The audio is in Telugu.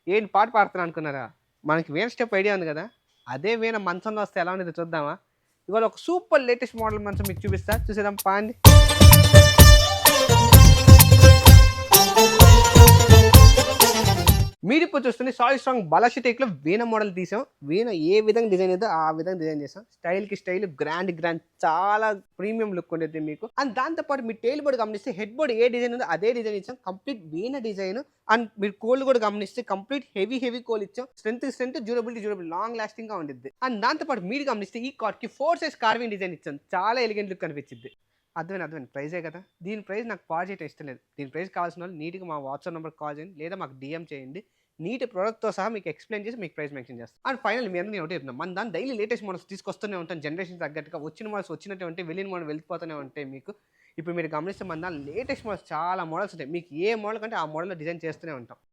ఏంటి పాట పాడుతున్నా అనుకున్నారా? మనకి వీణ స్టెప్ ఐడియా ఉంది గదా! అదే వీణ మంచంలో వస్తే ఎలా ఉండిద్దో చూద్దామా? ఇవాళ ఒక సూపర్ లేటెస్ట్ మోడల్ మంచం మీకు చూపిస్తా. చూసేద్దాం పాండి. మీరిప్పుడు చూస్తుంది సాలిడ్ స్ట్రాంగ్ బలాషి టేక్‌లో వీణ మోడల్ తీసాం. వీణ ఏ విధంగా డిజైన్ అయిద్దో ఆ విధంగా డిజైన్ చేసాం. స్టైల్‌కి స్టైల్, గ్రాండ్‌కి గ్రాండ్ చాలా ప్రీమియం లుక్ ఉండిద్ది మీకు. అండ్ దాంతో పాటు మీ టెయిల్ బోర్డ్ గమనిస్తే హెడ్ బోర్డ్ ఏ డిజైన్ ఉందో అదే డిజైన్ ఇచ్చాం. Complete veena design. అండ్ మీరు కోళ్ళు కూడా గమనిస్తే కంప్లీట్ హెవీ కోల్ ఇచ్చాం. స్ట్రెంగ్త్‌కి స్ట్రెంగ్త్, డ్యూరబుల్ లాంగ్ లాస్టింగ్‌గా ఉండిద్ది. అండ్ దాంతో పాటు మీరు గమనిస్తే ఈ కార్డ్‌కి 4 సైజ్ కార్వింగ్ డిజైన్ ఇచ్చాం. చాలా ఎలిగెంట్ లుక్ అనిపించిద్ది. అర్థమైంది. ప్రైజే కదా! దీని ప్రైస్ నాకు కాల్ చేయటం ఇష్టం లేదు. దీని ప్రైస్ కావాల్సిన వాళ్ళు నీట్‌గా మా వాట్సాప్ నంబర్‌కి కాల్ చేయండి. లేదా మాకు డీఎం చేయండి. నీట్ ప్రొడక్ట్‌తో సహా మీకు ఎక్స్‌ప్లెయిన్ చేసి మీకు ప్రైస్ మెన్షన్ చేస్తాం. అండ్ ఫైనల్ మీ అందరిని ఒకటే చెప్తున్నా. మన దాన్ని డైలీ లేటెస్ట్ మోడల్స్ తీసుకొస్తూనే ఉంటాం. జనరేషన్‌కి తగ్గట్టుగా వచ్చిన మోడల్స్ వచ్చినట్టే ఉంటాయి. వెళ్ళిన మోడల్ వెళ్ళిపోతూనే ఉంటాయి మీకు. ఇప్పుడు మీరు గమనిస్తే మన దాంట్లో లేటెస్ట్ మోడల్స్ చాలా మోడల్స్ ఉంటాయి. మీకు ఏ మోడల్ కంటే ఆ మోడల్‌లో డిజైన్ చేస్తూనే ఉంటాం.